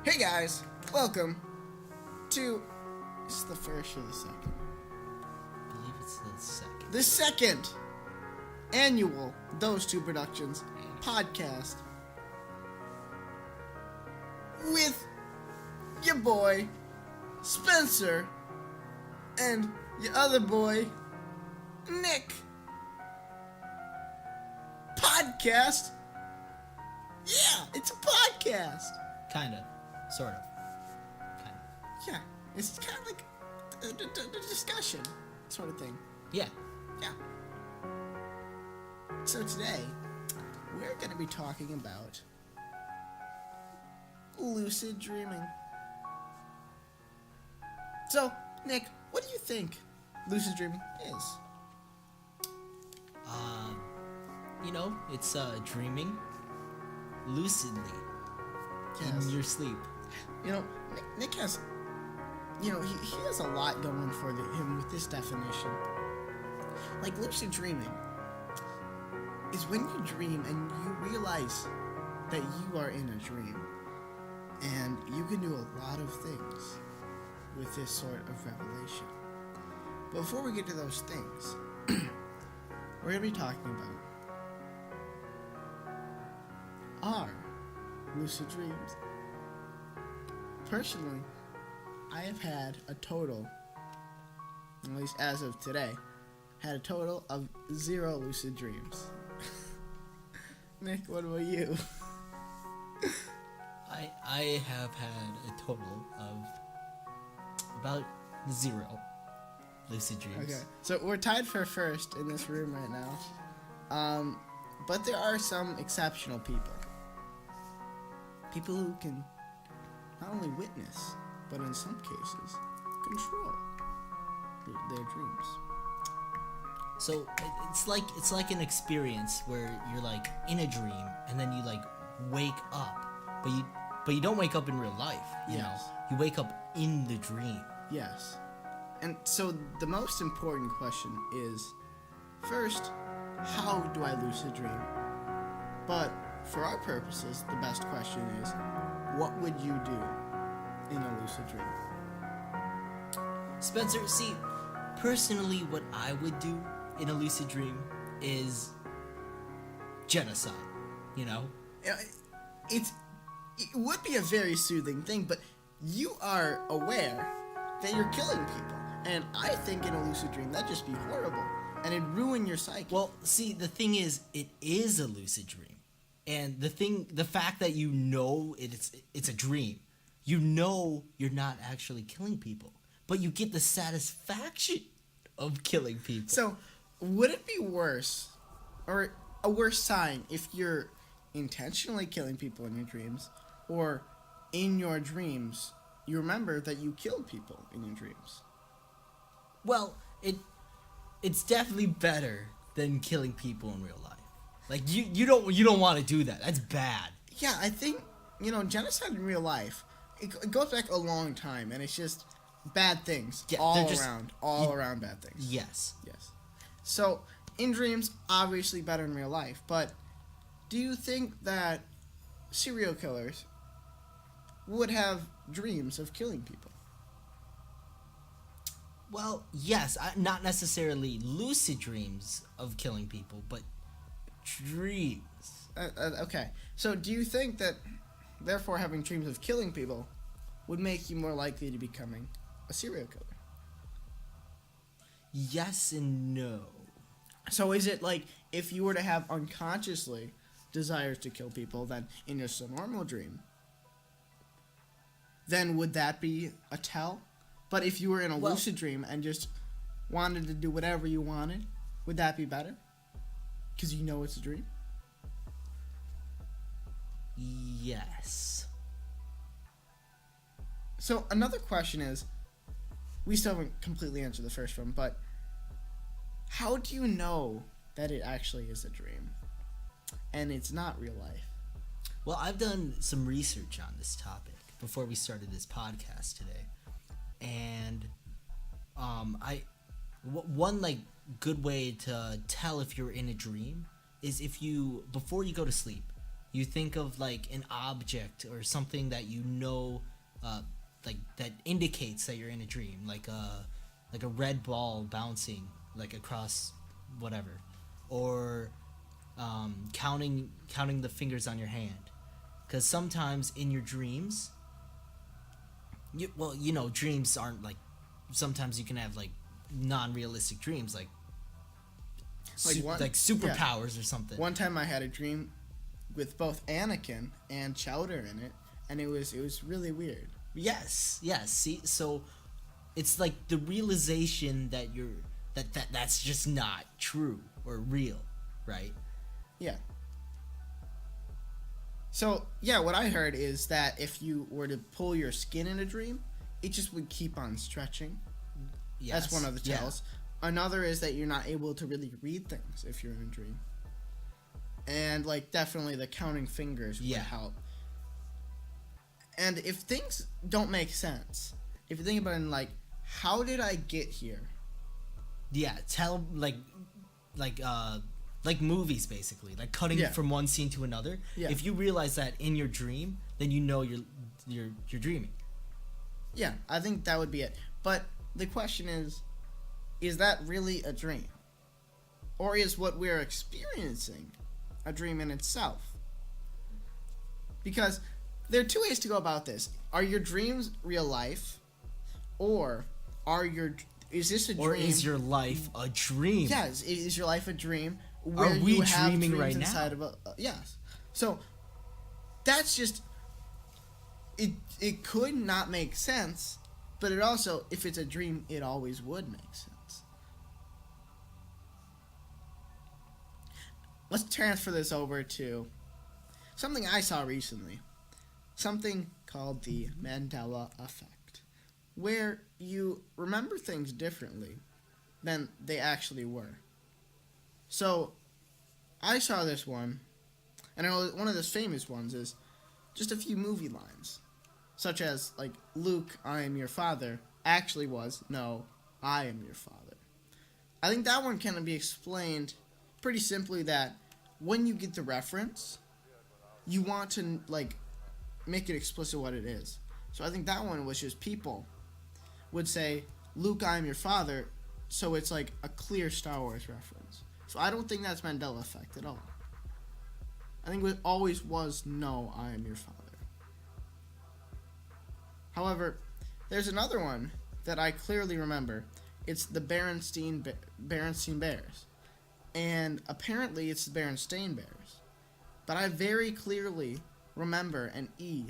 Hey guys, welcome to, is it the first or the second? I believe it's the second. The second annual Those2 Productions podcast with your boy Spencer and your other boy Nick. Podcast? Yeah, it's a podcast. Kinda. Sort of. Kinda. Yeah, it's kind of like a discussion sort of thing. Yeah. Yeah. So today, we're going to be talking about lucid dreaming. So, Nick, what do you think lucid dreaming is? It's dreaming lucidly Yes. in your sleep. Nick has, he has a lot going for him with this definition. Like, lucid dreaming is when you dream and you realize that you are in a dream. And you can do a lot of things with this sort of revelation. Before we get to those things, we're going to be talking about are lucid dreams. Personally, I have had a total, at least as of today, had a total of 0 lucid dreams. Nick, what about you? I have had a total of about 0 lucid dreams. Okay, so we're tied for first in this room right now. But there are some exceptional people. People who can not only witness, but in some cases, control their dreams. So it's like an experience where you're like in a dream and then you like wake up, but you don't wake up in real life. You know, you wake up in the dream. Yes. And so the most important question is, first, how do I lucid dream? But for our purposes, the best question is, what would you do in a lucid dream? Spencer, see, personally, what I would do in a lucid dream is genocide. You know? It would be a very soothing thing, but you are aware that you're killing people. And I think in a lucid dream, that'd just be horrible. And it'd ruin your psyche. Well, see, the thing is, it is a lucid dream. And the fact that you know it's a dream, you know you're not actually killing people, but you get the satisfaction of killing people. So, would it be worse, or a worse sign, if you're intentionally killing people in your dreams, or in your dreams you remember that you killed people in your dreams? Well, it's definitely better than killing people in real life. Like you don't want to do that. That's bad. Yeah, I think genocide in real life, it goes back a long time, and it's just bad things all around bad things. Yes. So in dreams, obviously better in real life, but do you think that serial killers would have dreams of killing people? Well, yes, not necessarily lucid dreams of killing people, but dreams. Okay, so do you think that, therefore, having dreams of killing people would make you more likely to becoming a serial killer? Yes and no. So is it like, if you were to have unconsciously desires to kill people, then in just a normal dream, then would that be a tell? But if you were in a lucid dream and just wanted to do whatever you wanted, would that be better? Because you know it's a dream? Yes. So another question is, we still haven't completely answered the first one, but how do you know that it actually is a dream and it's not real life? Well, I've done some research on this topic before we started this podcast today. And one good way to tell if you're in a dream is if you, before you go to sleep, You think of like an object or something that you know, like that indicates that you're in a dream, like a red ball bouncing like across whatever, or counting the fingers on your hand, because sometimes in your dreams, dreams aren't like, sometimes you can have like non-realistic dreams like superpowers or something. One time I had a dream with both Anakin and Chowder in it, and it was really weird. Yes. See, so it's like the realization that that's just not true or real, right? Yeah. So, yeah, what I heard is that if you were to pull your skin in a dream, it just would keep on stretching. Yes. That's one of the tells. Yeah. Another is that you're not able to really read things if you're in a dream. And, like, definitely the counting fingers would help. And if things don't make sense, if you think about it in, like, how did I get here? Yeah, tell, like movies, basically. Like, cutting from one scene to another. Yeah. If you realize that in your dream, then you know you're dreaming. Yeah, I think that would be it. But the question is that really a dream? Or is what we're experiencing a dream in itself? Because there are two ways to go about this. Are your dreams real life? Or is this a dream? Or is your life a dream? Yes, is your life a dream? Are we dreaming right now? Yes. So that's just it could not make sense, but it also, if it's a dream, it always would make sense. Let's transfer this over to something I saw recently. Something called the Mandela Effect, where you remember things differently than they actually were. So, I saw this one, and I know one of the famous ones is just a few movie lines, such as, like, Luke, I am your father, actually was, no, I am your father. I think that one can be explained pretty simply that when you get the reference, you want to, like, make it explicit what it is. So I think that one was just people would say, Luke, I am your father, so it's like a clear Star Wars reference. So I don't think that's Mandela Effect at all. I think it always was, no, I am your father. However, there's another one that I clearly remember. It's the Berenstain Bears. And apparently it's the Berenstain Bears. But I very clearly remember an E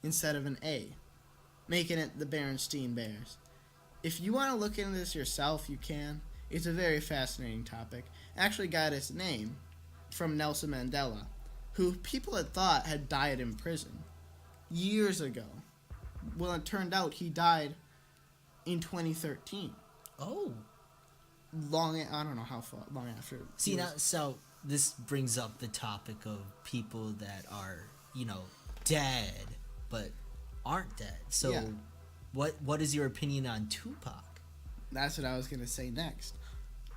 instead of an A, making it the Berenstain Bears. If you want to look into this yourself, you can. It's a very fascinating topic. It actually got its name from Nelson Mandela, who people had thought had died in prison years ago. Well, it turned out he died in 2013. Oh. I don't know how far, long after. See, now, so this brings up the topic of people that are, dead, but aren't dead. So, yeah. What is your opinion on Tupac? That's what I was going to say next.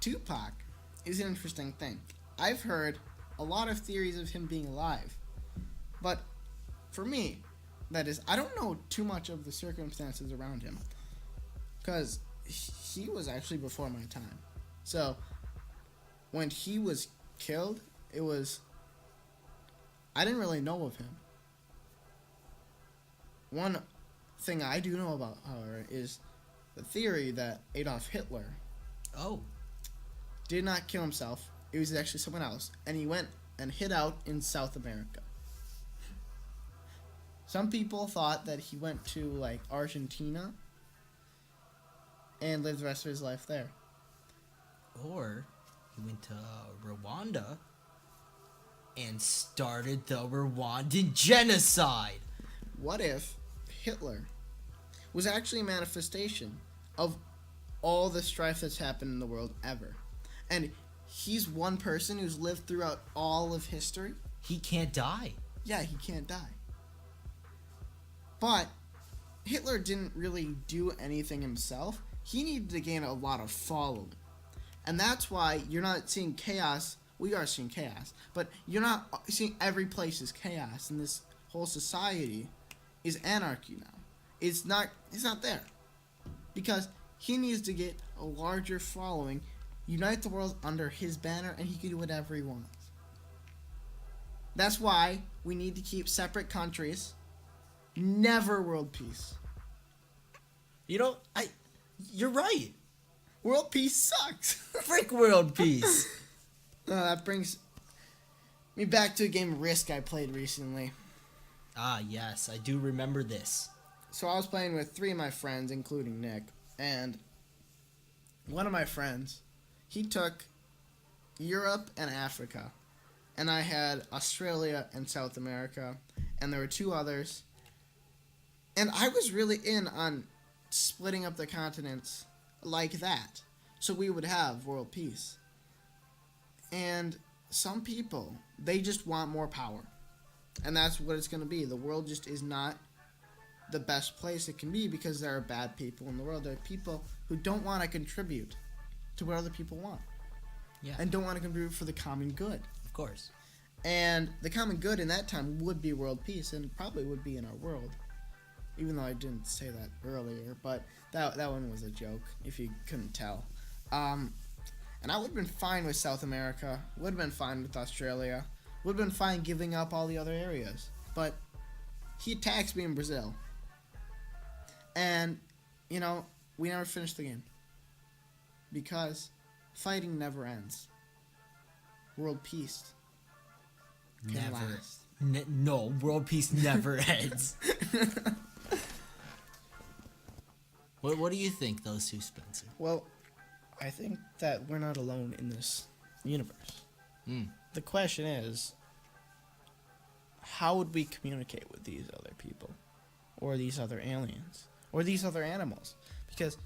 Tupac is an interesting thing. I've heard a lot of theories of him being alive. But for me, that is, I don't know too much of the circumstances around him. Because he was actually before my time. So, when he was killed, I didn't really know of him. One thing I do know about, however, is the theory that Adolf Hitler did not kill himself. It was actually someone else. And he went and hid out in South America. Some people thought that he went to, like, Argentina and lived the rest of his life there. Or he went to Rwanda and started the Rwandan genocide. What if Hitler was actually a manifestation of all the strife that's happened in the world ever? And he's one person who's lived throughout all of history? He can't die. Yeah, he can't die. But Hitler didn't really do anything himself. He needed to gain a lot of following. And that's why you're not seeing chaos we are seeing chaos. But you're not seeing every place is chaos, and this whole society is anarchy now. It's not there. Because he needs to get a larger following, unite the world under his banner, and he can do whatever he wants. That's why we need to keep separate countries. Never world peace. You're right. World peace sucks. Frick world peace. That brings me back to a game of Risk I played recently. Ah, yes, I do remember this. So I was playing with 3 of my friends, including Nick, and one of my friends, he took Europe and Africa, and I had Australia and South America, and there were 2 others, and I was really in on splitting up the continents like that, so we would have world peace. And some people, they just want more power, and that's what it's going to be. The world just is not the best place it can be because there are bad people in the world. There are people who don't want to contribute to what other people want. Yeah. And don't want to contribute for the common good. Of course. And the common good in that time would be world peace, and probably would be in our world. Even though I didn't say that earlier, but that one was a joke, if you couldn't tell. And I would have been fine with South America, would have been fine with Australia, would have been fine giving up all the other areas. But he attacks me in Brazil. And, we never finished the game. Because fighting never ends. World peace can last. No, world peace never ends. What do you think, Those2, Spencer? Well, I think that we're not alone in this universe. The question is, how would we communicate with these other people? Or these other aliens? Or these other animals? Because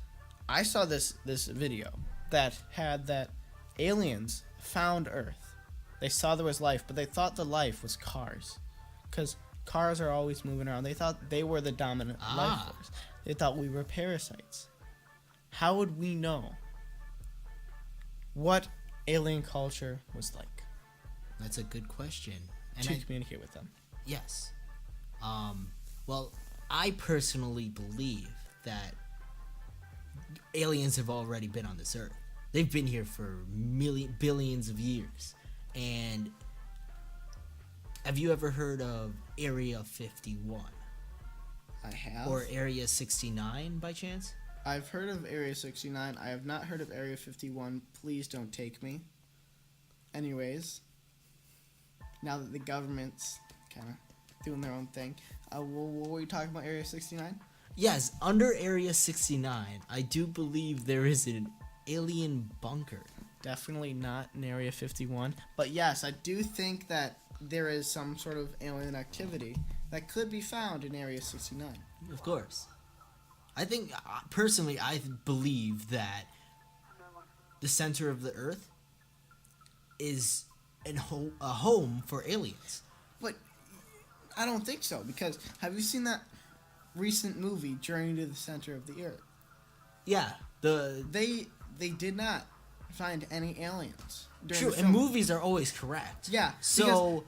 I saw this video that had that aliens found Earth. They saw there was life, but they thought the life was cars. Because cars are always moving around. They thought they were the dominant life force. They thought we were parasites. How would we know what alien culture was like? That's a good question. To communicate with them. Yes. Well, I personally believe that aliens have already been on this earth. They've been here for billions of years. And have you ever heard of Area 51? I have. Or Area 69 by chance? I've heard of Area 69. I have not heard of Area 51. Please don't take me. Anyways, now that the government's kind of doing their own thing, what were you talking about, Area 69? Yes, under Area 69, I do believe there is an alien bunker. Definitely not in Area 51. But yes, I do think that there is some sort of alien activity that could be found in Area 69. Of course. I think, personally, I believe that the center of the Earth is a home for aliens. But I don't think so, because have you seen that recent movie, Journey to the Center of the Earth? Yeah. They did not find any aliens. True, and movies are always correct. Yeah. So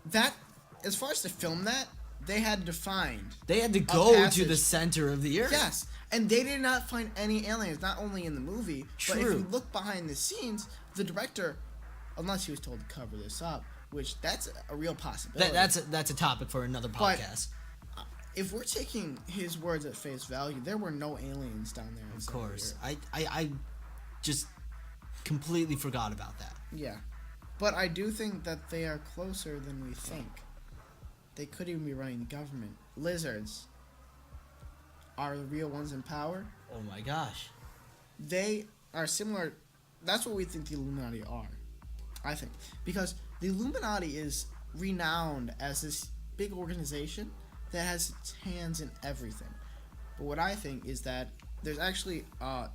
that, as far as to film that, they had to find. They had to go to the center of the Earth. Yes, and they did not find any aliens, not only in the movie, True. but if you look behind the scenes, the director, unless he was told to cover this up, which that's a real possibility. That's a topic for another podcast. But if we're taking his words at face value, there were no aliens down there. Of course. I just completely forgot about that. Yeah. But I do think that they are closer than we think. They could even be running the government. Lizards are the real ones in power. Oh my gosh. They are similar. That's what we think the Illuminati are, I think. Because the Illuminati is renowned as this big organization that has its hands in everything. But what I think is that there's actually a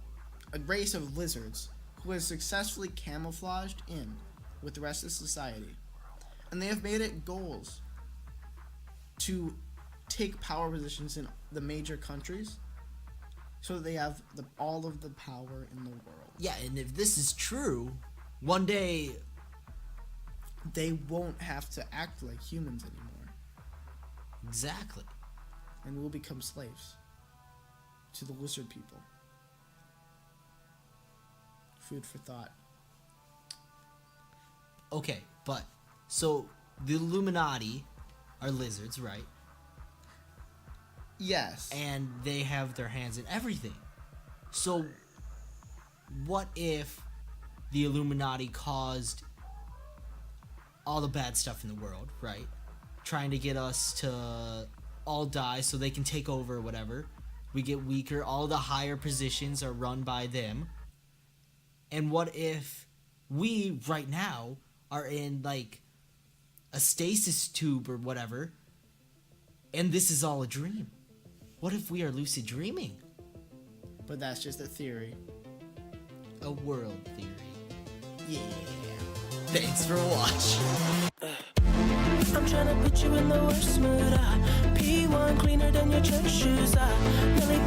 race of lizards who has successfully camouflaged in with the rest of society. And they have made it goals to take power positions in the major countries so that they have all of the power in the world. Yeah, and if this is true, one day they won't have to act like humans anymore. Exactly. And we'll become slaves to the lizard people. Food for thought. Okay, but so the Illuminati are lizards, right? Yes. And they have their hands in everything. So what if the Illuminati caused all the bad stuff in the world, right? Trying to get us to all die so they can take over or whatever. We get weaker. All the higher positions are run by them. And what if we, right now, are in, like, a stasis tube or whatever, and this is all a dream? What if we are lucid dreaming? But that's just a theory. A world theory. Yeah. Thanks for watching. I'm tryna put you in the worst mood. P1 cleaner than your church shoes. Nelly